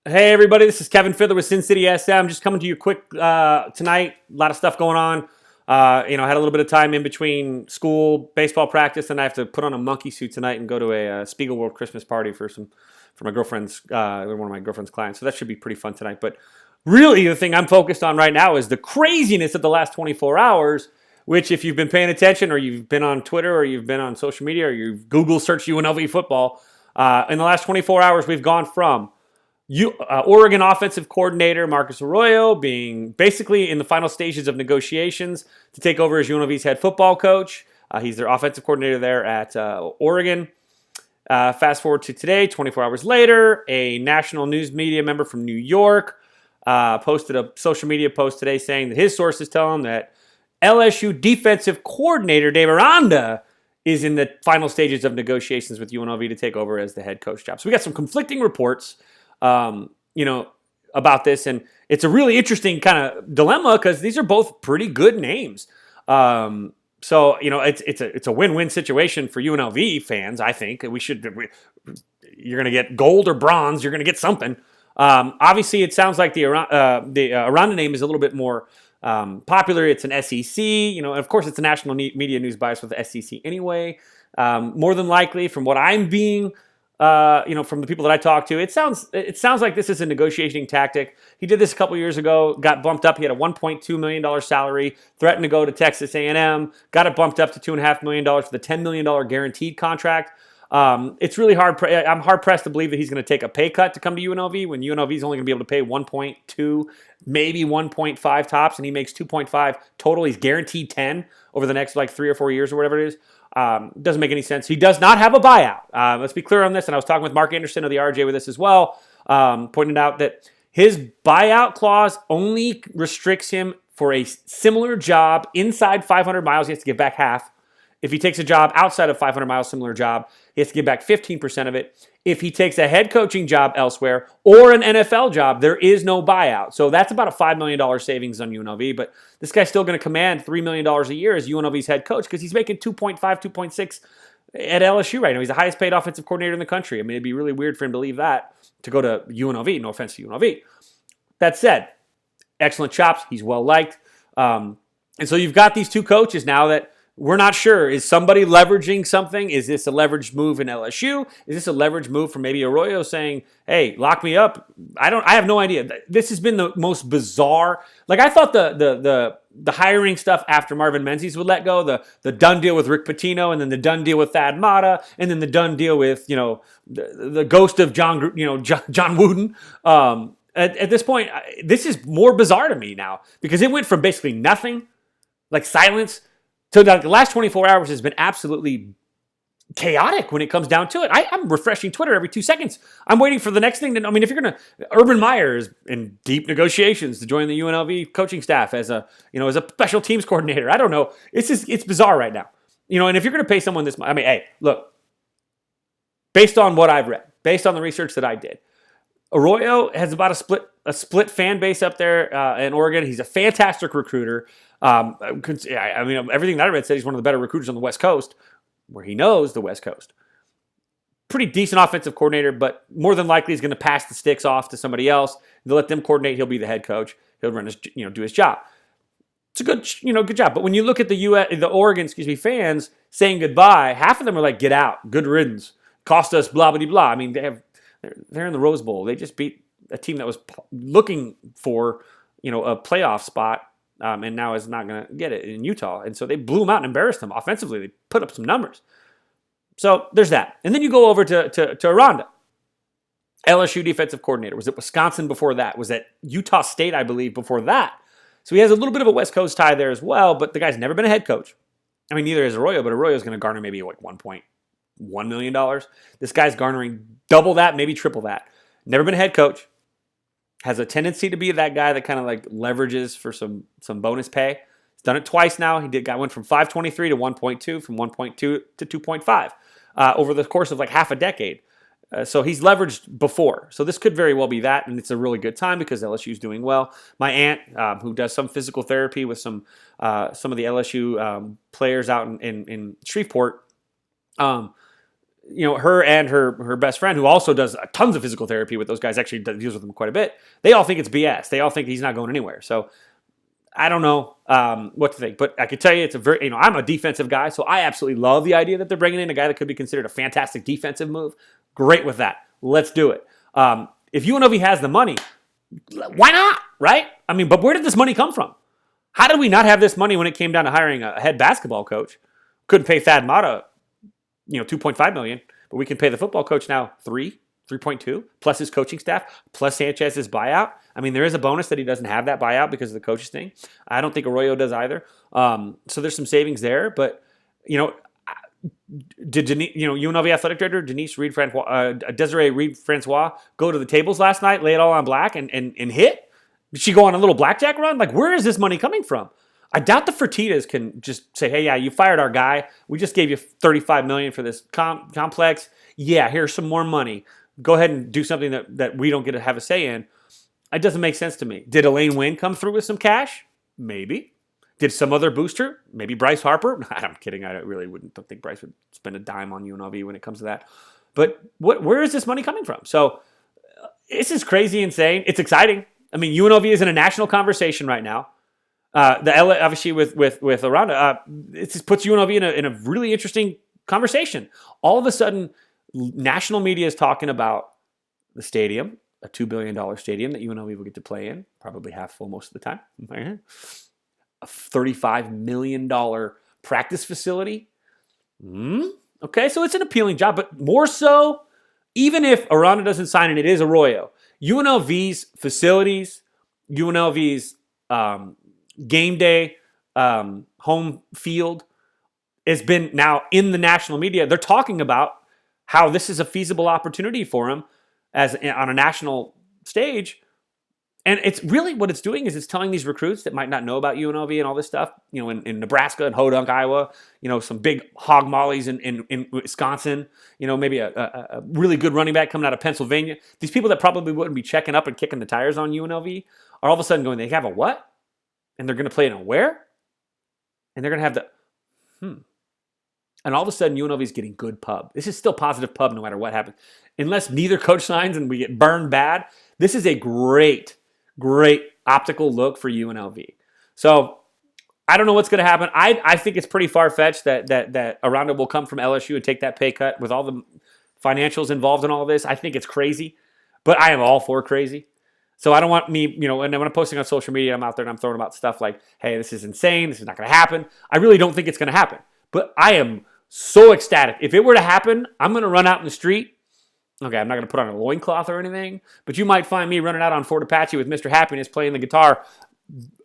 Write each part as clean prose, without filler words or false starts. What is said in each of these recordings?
Hey everybody, this is Kevin Fiddler with Sin City SM. Just coming to you quick tonight. A lot of stuff going on. Had a little bit of time in between school, baseball practice, and I have to put on a monkey suit tonight and go to a Spiegel World Christmas party for my girlfriend's one of my girlfriend's clients. So that should be pretty fun tonight. But really, the thing I'm focused on right now is the craziness of the last 24 hours. Which, if you've been paying attention, or you've been on Twitter, or you've been on social media, or you've Google searched UNLV football, in the last 24 hours, we've gone from Oregon offensive coordinator Marcus Arroyo being basically in the final stages of negotiations to take over as UNLV's head football coach. He's their offensive coordinator there at Oregon. Fast forward to today, 24 hours later, a national news media member from New York posted a social media post today saying that his sources tell him that LSU defensive coordinator Dave Aranda is in the final stages of negotiations with UNLV to take over as the head coach job. So we got some conflicting reports about this, and it's a really interesting kind of dilemma because these are both pretty good names. It's a win-win situation for UNLV fans. I think you're going to get gold or bronze. You're going to get something. Obviously, it sounds like the Aranda name is a little bit more popular. It's an SEC, and of course, it's a national media news bias with the SEC anyway. More than likely, from what I'm being. From the people that I talked to, it sounds like this is a negotiating tactic. He did this a couple years ago, got bumped up. He had a $1.2 million salary, threatened to go to Texas A&M, got it bumped up to $2.5 million with a $10 million guaranteed contract. It's really hard. I'm hard pressed to believe that he's going to take a pay cut to come to UNLV when UNLV is only going to be able to pay 1.2, maybe 1.5 tops, and he makes 2.5 total. He's guaranteed 10 over the next 3 or 4 years or whatever it is. Doesn't make any sense. He does not have a buyout. Let's be clear on this. And I was talking with Mark Anderson of the RJ with this as well, pointed out that his buyout clause only restricts him for a similar job inside 500 miles. He has to give back half. If he takes a job outside of 500 miles, similar job, he has to give back 15% of it. If he takes a head coaching job elsewhere or an NFL job, there is no buyout. So that's about a $5 million savings on UNLV. But this guy's still going to command $3 million a year as UNLV's head coach because he's making 2.5, 2.6 at LSU right now. He's the highest paid offensive coordinator in the country. I mean, it'd be really weird for him to leave that to go to UNLV. No offense to UNLV. That said, excellent chops. He's well liked. And so you've got these two coaches now that we're not sure. Is somebody leveraging something? Is this a leveraged move in LSU? Is this a leveraged move from maybe Arroyo saying, hey, lock me up? I have no idea. This has been the most bizarre. I thought the hiring stuff after Marvin Menzies would let go, the done deal with Rick Pitino, and then the done deal with Thad Matta, and then the done deal with, the ghost of John Wooden. At this point, this is more bizarre to me now because it went from basically nothing, silence, so the last 24 hours has been absolutely chaotic when it comes down to it. I'm refreshing Twitter every 2 seconds. I'm waiting for the next thing. If you're going to, Urban Meyer is in deep negotiations to join the UNLV coaching staff as a special teams coordinator. I don't know. It's bizarre right now. And if you're going to pay someone this much, hey, look, based on what I've read, based on the research that I did, Arroyo has about a split fan base up there in Oregon. He's a fantastic recruiter. Everything that I read said he's one of the better recruiters on the West Coast, where he knows the West Coast. Pretty decent offensive coordinator, but more than likely he's going to pass the sticks off to somebody else. They'll let them coordinate. He'll be the head coach. He'll run his, do his job. It's a good job. But when you look at the Oregon, fans saying goodbye, half of them are like, get out, good riddance, cost us blah blah blah. They're in the Rose Bowl. They just beat a team that was looking for a playoff spot. And now is not going to get it in Utah. And so they blew them out and embarrassed them. Offensively, they put up some numbers. So there's that. And then you go over to Aranda, LSU defensive coordinator. Was it Wisconsin before that? Was it Utah State, I believe, before that? So he has a little bit of a West Coast tie there as well, but the guy's never been a head coach. Neither is Arroyo, but Arroyo's going to garner maybe $1.1 million. This guy's garnering double that, maybe triple that. Never been a head coach. Has a tendency to be that guy that kind of leverages for some bonus pay. He's done it twice now. Went from 523 to 1.2, from 1.2 to 2.5 over the course of half a decade. So he's leveraged before. So this could very well be that, and it's a really good time because LSU's doing well. My aunt, who does some physical therapy with some of the LSU players out in Shreveport, her and her best friend, who also does tons of physical therapy with those guys, actually deals with them quite a bit. They all think it's BS. They all think he's not going anywhere. So I don't know what to think, but I can tell you it's a very, I'm a defensive guy, so I absolutely love the idea that they're bringing in a guy that could be considered a fantastic defensive move. Great with that. Let's do it. If UNLV has the money, why not, right? I mean, but where did this money come from? How did we not have this money when it came down to hiring a head basketball coach? Couldn't pay Thad Matta, $2.5 million, but we can pay the football coach now 3.2, plus his coaching staff, plus Sanchez's buyout. I mean, there is a bonus that he doesn't have that buyout because of the coach's thing. I don't think Arroyo does either. So there's some savings there, but did UNLV athletic director Desiree Reed-Francois go to the tables last night, lay it all on black, and hit? Did she go on a little blackjack run? Like, where is this money coming from? I doubt the Fertittas can just say, hey, yeah, you fired our guy. We just gave you $35 million for this complex. Yeah, here's some more money. Go ahead and do something that we don't get to have a say in. It doesn't make sense to me. Did Elaine Wynn come through with some cash? Maybe. Did some other booster? Maybe Bryce Harper? I'm kidding. I really don't think Bryce would spend a dime on UNLV when it comes to that. But where is this money coming from? So this is crazy insane. It's exciting. I mean, UNLV is in a national conversation right now. Obviously with Aranda, it just puts UNLV in a really interesting conversation. All of a sudden, national media is talking about the stadium, a $2 billion stadium that UNLV will get to play in, probably half full most of the time. A $35 million practice facility. Okay, so it's an appealing job, but more so, even if Aranda doesn't sign and it is Arroyo, UNLV's facilities, UNLV's game day, home field has been now in the national media. They're talking about how this is a feasible opportunity for him on a national stage. And it's really what it's doing is it's telling these recruits that might not know about UNLV and all this stuff, in Nebraska and Hodunk, Iowa, some big hog mollies in Wisconsin, maybe a really good running back coming out of Pennsylvania. These people that probably wouldn't be checking up and kicking the tires on UNLV are all of a sudden going, they have a what? And they're going to play in a where? And they're going to have and all of a sudden UNLV is getting good pub. This is still positive pub no matter what happens. Unless neither coach signs and we get burned bad, this is a great optical look for UNLV. So I don't know what's going to happen. I think it's pretty far-fetched that Aranda will come from LSU and take that pay cut with all the financials involved in all this. I think it's crazy, but I am all for crazy. So I don't want me, and when I'm posting on social media, I'm out there and I'm throwing about stuff like, hey, this is insane. This is not going to happen. I really don't think it's going to happen, but I am so ecstatic. If it were to happen, I'm going to run out in the street. Okay, I'm not going to put on a loincloth or anything, but you might find me running out on Fort Apache with Mr. Happiness playing the guitar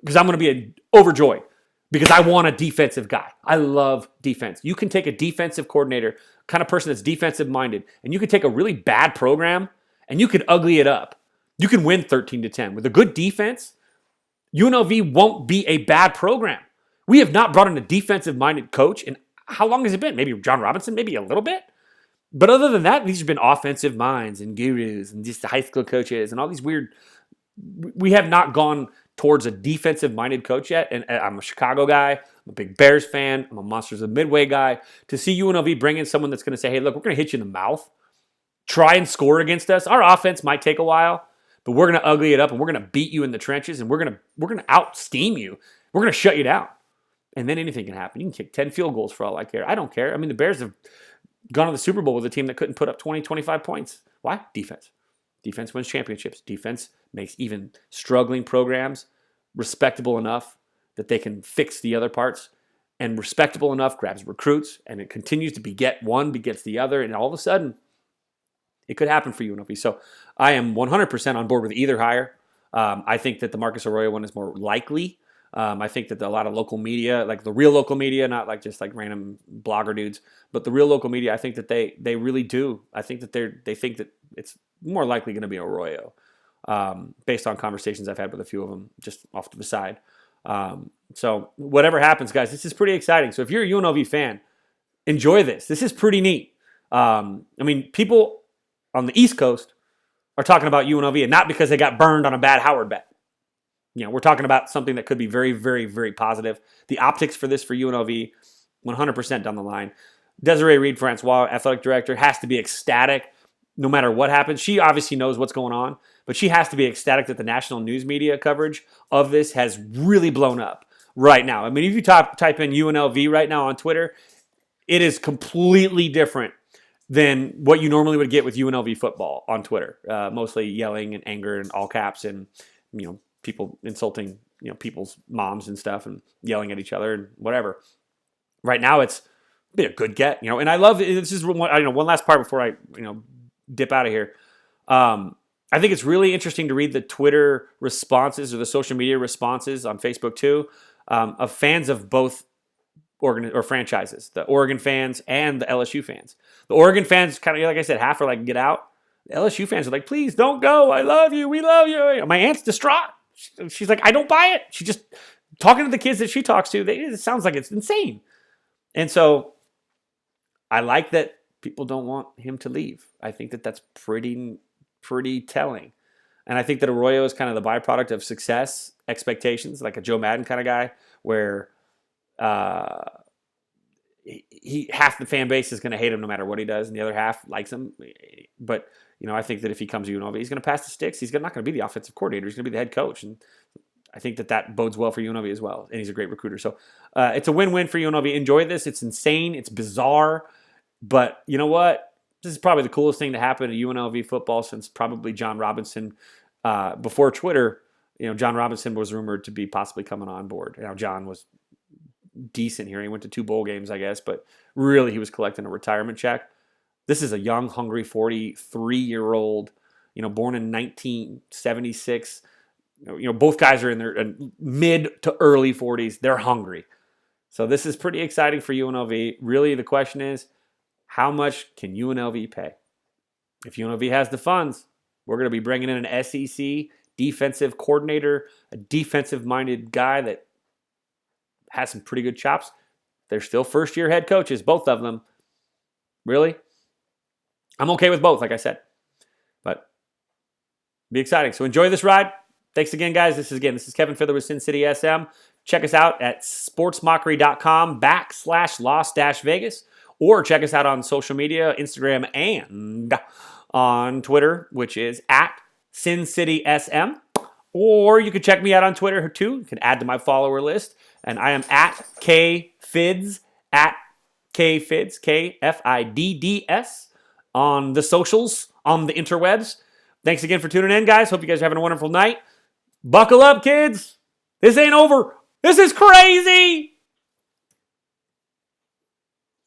because I'm going to be overjoyed because I want a defensive guy. I love defense. You can take a defensive coordinator, kind of person that's defensive minded, and you can take a really bad program and you can ugly it up. You can win 13-10. With a good defense, UNLV won't be a bad program. We have not brought in a defensive-minded coach in how long has it been? Maybe John Robinson, maybe a little bit. But other than that, these have been offensive minds and gurus and just the high school coaches and all these weird. We have not gone towards a defensive-minded coach yet. And I'm a Chicago guy. I'm a big Bears fan. I'm a Monsters of Midway guy. To see UNLV bring in someone that's going to say, hey, look, we're going to hit you in the mouth. Try and score against us. Our offense might take a while, but we're going to ugly it up and we're going to beat you in the trenches and we're going to out-steam you. We're going to shut you down. And then anything can happen. You can kick 10 field goals for all I care. I don't care. I mean, the Bears have gone to the Super Bowl with a team that couldn't put up 20, 25 points. Why? Defense. Defense wins championships. Defense makes even struggling programs respectable enough that they can fix the other parts, and respectable enough grabs recruits, and it continues to beget one, begets the other, and all of a sudden, it could happen for UNLV. So I am 100% on board with either hire. I think that the Marcus Arroyo one is more likely. I think that a lot of local media, like the real local media, not like just like random blogger dudes, but the real local media, I think that they really do. I think that they think that it's more likely going to be Arroyo, based on conversations I've had with a few of them just off to the side. So whatever happens, guys, this is pretty exciting. So if you're a UNLV fan, enjoy this. This is pretty neat. I mean, people on the East Coast are talking about UNLV, and not because they got burned on a bad Howard bet. We're talking about something that could be very, very, very positive. The optics for this for UNLV, 100% down the line. Desiree Reed-Francois, athletic director, has to be ecstatic no matter what happens. She obviously knows what's going on, but she has to be ecstatic that the national news media coverage of this has really blown up right now. I mean, if you type in UNLV right now on Twitter, it is completely different than what you normally would get with UNLV football on Twitter. Mostly yelling and anger and all caps and, people insulting, people's moms and stuff and yelling at each other and whatever. Right now it's been a good get, and I love, this is one last part before I, dip out of here. I think it's really interesting to read the Twitter responses or the social media responses on Facebook too, of fans of both franchises, the Oregon fans and the LSU fans. The Oregon fans kind of, like I said, half are like, get out. The LSU fans are like, please don't go. I love you. We love you. My aunt's distraught. She's like, I don't buy it. She just, talking to the kids that she talks to, it sounds like it's insane. And so I like that people don't want him to leave. I think that that's pretty telling. And I think that Arroyo is kind of the byproduct of success expectations, like a Joe Madden kind of guy, where he half the fan base is going to hate him no matter what he does, and the other half likes him. But I think that if he comes to UNLV, he's going to pass the sticks. He's not going to be the offensive coordinator. He's going to be the head coach, and I think that bodes well for UNLV as well. And he's a great recruiter. So it's a win-win for UNLV. Enjoy this. It's insane. It's bizarre. But you know what? This is probably the coolest thing to happen to UNLV football since probably John Robinson. Before Twitter, John Robinson was rumored to be possibly coming on board. Now, John was decent here. He went to 2 bowl games, I guess, but really he was collecting a retirement check. This is a young, hungry 43-year-old, born in 1976. Both guys are in their mid to early 40s. They're hungry. So this is pretty exciting for UNLV. Really, the question is, how much can UNLV pay? If UNLV has the funds, we're going to be bringing in an SEC defensive coordinator, a defensive-minded guy that has some pretty good chops. They're still first-year head coaches, both of them. Really? I'm okay with both, like I said. But it'll be exciting. So enjoy this ride. Thanks again, guys. This is Kevin Fiddler with Sin City SM. Check us out at sportsmockery.com/Las-Vegas. Or check us out on social media, Instagram and on Twitter, which is at Sin City SM. Or you can check me out on Twitter too. You can add to my follower list. And I am at KFids, KFIDDS on the socials, on the interwebs. Thanks again for tuning in, guys. Hope you guys are having a wonderful night. Buckle up, kids. This ain't over. This is crazy.